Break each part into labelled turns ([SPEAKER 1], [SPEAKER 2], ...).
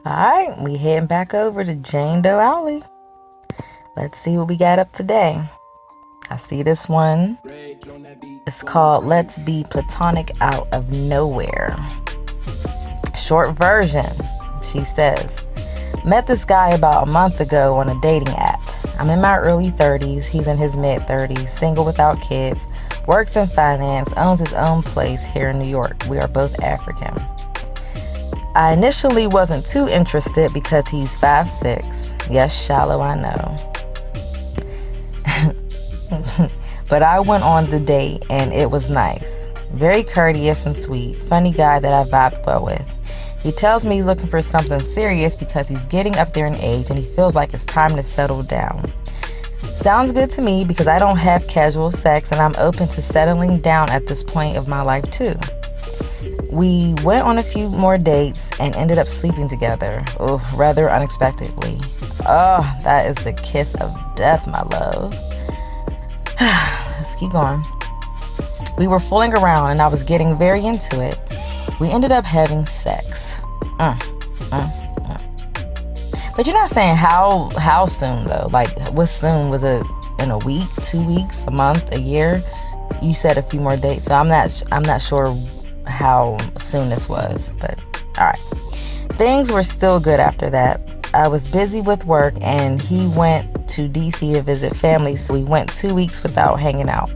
[SPEAKER 1] Alright, we heading back over to Jane Doe Alley. Let's see what we got up today. I see this one. It's called Let's Be Platonic Out of Nowhere. Short version, she says, met this guy about a month ago on a dating app. I'm in my early 30s, he's in his mid 30s, single without kids, works in finance, owns his own place here in New York. We are both African. I initially wasn't too interested because he's 5'6". Yes, shallow, I know. But I went on the date and it was nice. Very courteous and sweet. Funny guy that I vibed well with. He tells me he's looking for something serious because he's getting up there in age and he feels like it's time to settle down. Sounds good to me because I don't have casual sex and I'm open to settling down at this point of my life too. We went on a few more dates and ended up sleeping together, rather unexpectedly. Oh, that is the kiss of death, my love. Let's keep going. We were fooling around and I was getting very into it. We ended up having sex. But you're not saying how soon though. Like, what soon? Was it in a week, 2 weeks, a month, a year? You said a few more dates, so I'm not sure how soon this was. But all right, things were still good after that. I was busy with work and he went to DC to visit family, so we went 2 weeks without hanging out.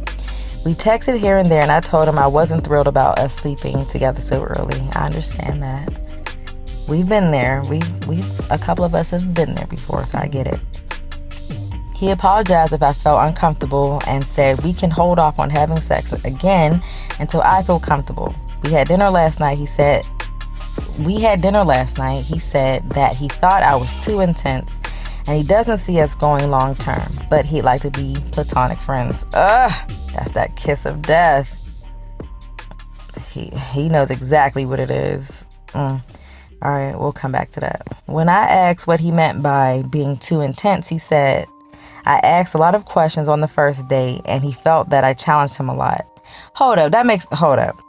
[SPEAKER 1] We texted here and there and I told him I wasn't thrilled about us sleeping together so early. I understand that. We've been there. A couple of us have been there before, so I get it. He apologized if I felt uncomfortable and said we can hold off on having sex again until I feel comfortable. We had dinner last night. He said that he thought I was too intense and he doesn't see us going long term, but he'd like to be platonic friends. That's that kiss of death. He knows exactly what it is. All right, we'll come back to that. When I asked what he meant by being too intense, he said, I asked a lot of questions on the first date and he felt that I challenged him a lot. Hold up.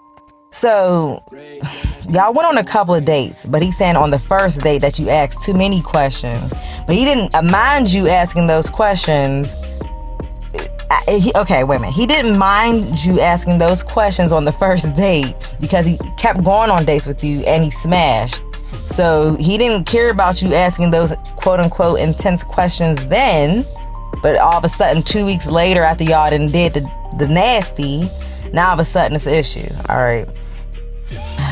[SPEAKER 1] So, y'all went on a couple of dates, but he's saying on the first date that you asked too many questions. But he didn't mind you asking those questions. Okay, wait a minute. He didn't mind you asking those questions on the first date because he kept going on dates with you and he smashed. So he didn't care about you asking those quote unquote intense questions then, but all of a sudden 2 weeks later after y'all done did the nasty, now all of a sudden it's an issue. All right.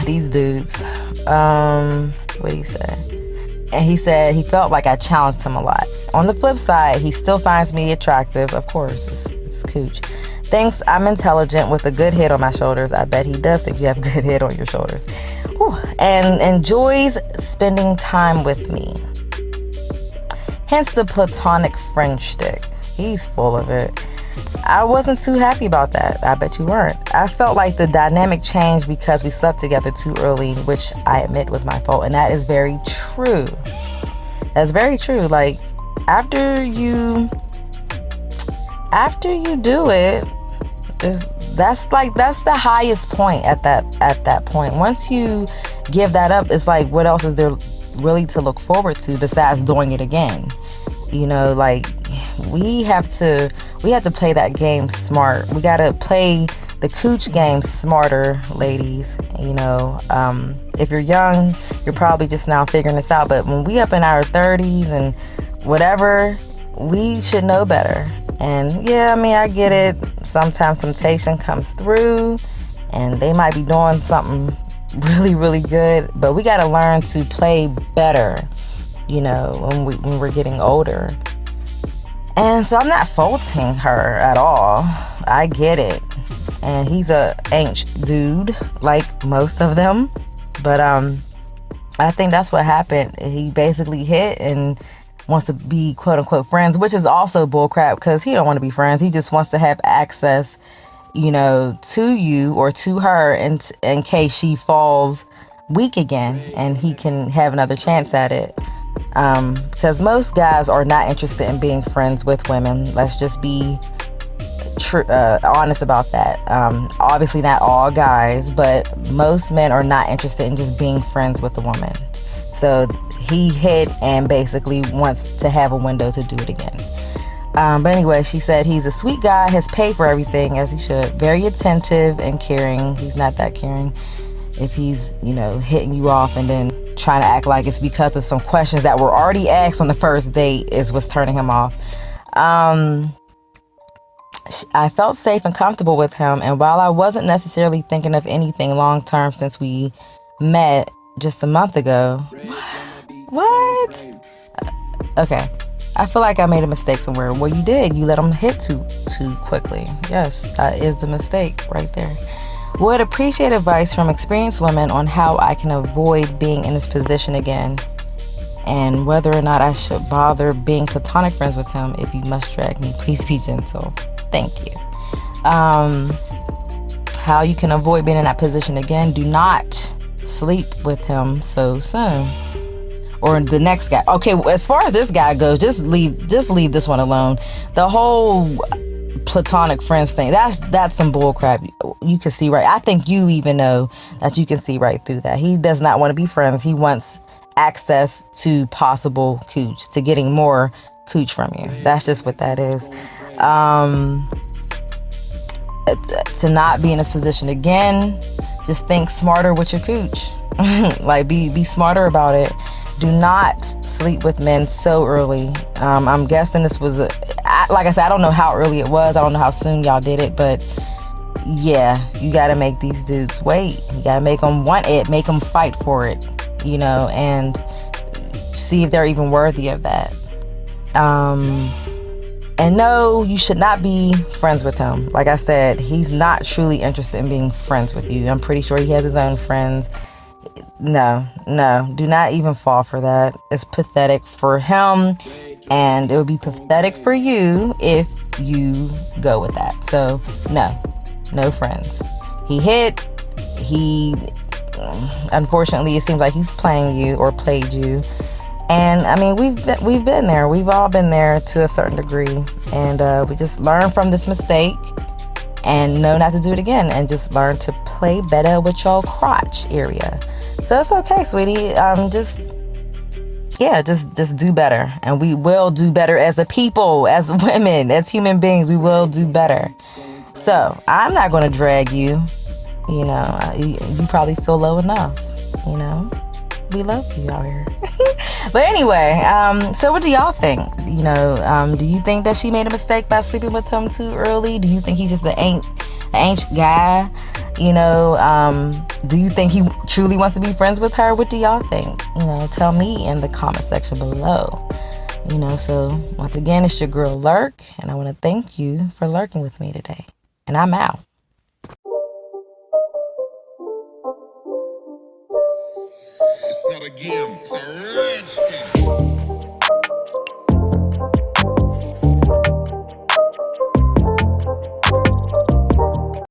[SPEAKER 1] These dudes, what did he say? And he said he felt like I challenged him a lot. On the flip side, he still finds me attractive. Of course, it's cooch. Thinks I'm intelligent with a good head on my shoulders. I bet he does think you have a good head on your shoulders. Whew. And enjoys spending time with me. Hence the platonic friend shtick. He's full of it. I wasn't too happy about that. I bet you weren't. I felt like the dynamic changed because we slept together too early, which I admit was my fault. And that is very true. That's very true. Like, after you do it, that's the highest point at that point. Once you give that up, it's like, what else is there really to look forward to besides doing it again? You know, like, we have to play that game smart. We gotta play the cooch game smarter, ladies. You know, if you're young, you're probably just now figuring this out. But when we up in our 30s and whatever, we should know better. And yeah, I mean, I get it. Sometimes temptation comes through and they might be doing something really, really good. But we gotta learn to play better, you know, when we're getting older. And so I'm not faulting her at all. I get it. And he's a ancient dude, like most of them. But I think that's what happened. He basically hit and wants to be quote unquote friends, which is also bullcrap because he don't want to be friends. He just wants to have access, you know, to you or to her in case she falls weak again and he can have another chance at it. Because most guys are not interested in being friends with women. Let's just be honest about that. Obviously not all guys, but most men are not interested in just being friends with a woman. So he hit and basically wants to have a window to do it again. But anyway, she said he's a sweet guy, has paid for everything as he should, very attentive and caring. He's not that caring if he's, hitting you off and then trying to act like it's because of some questions that were already asked on the first date is what's turning him off. I felt safe and comfortable with him, and while I wasn't necessarily thinking of anything long term since we met just a month ago. What? Okay. I feel like I made a mistake somewhere. Well, you did. You let him hit too quickly. Yes, that is the mistake right there. Would appreciate advice from experienced women on how I can avoid being in this position again, and whether or not I should bother being platonic friends with him. If you must drag me, please be gentle. Thank you. How you can avoid being in that position again: do not sleep with him so soon. Or the next guy. Okay, as far as this guy goes, just leave this one alone. The whole platonic friends thing, that's some bull crap. You can see right. I think you even know that you can see right through that. He does not want to be friends. He wants access to possible cooch, to getting more cooch from you. That's just what that is. To not be in this position again, just think smarter with your cooch. Like be smarter about it. Do not sleep with men so early. I'm guessing this was like I said, I don't know how early it was. I don't know how soon y'all did it, but yeah, you got to make these dudes wait. You got to make them want it, make them fight for it, and see if they're even worthy of that. And no, you should not be friends with him. Like I said, he's not truly interested in being friends with you. I'm pretty sure he has his own friends. No, do not even fall for that. It's pathetic for him, and it would be pathetic for you if you go with that. So no friends. He unfortunately, it seems like he's playing you or played you. And I mean, we've been there. We've all been there to a certain degree, and we just learn from this mistake and know not to do it again, and just learn to play better with your crotch area. So it's okay, sweetie. Just do better, and we will do better as a people, as women, as human beings. We will do better. So I'm not going to drag you. You probably feel low enough. We love you out here. But anyway, so what do y'all think? Do you think that she made a mistake by sleeping with him too early? Do you think he's just an ancient guy? Do you think he truly wants to be friends with her? What do y'all think? Tell me in the comment section below. So once again, it's your girl Lurk, and I want to thank you for lurking with me today. And I'm out.
[SPEAKER 2] It's not a game, it's a rich thing.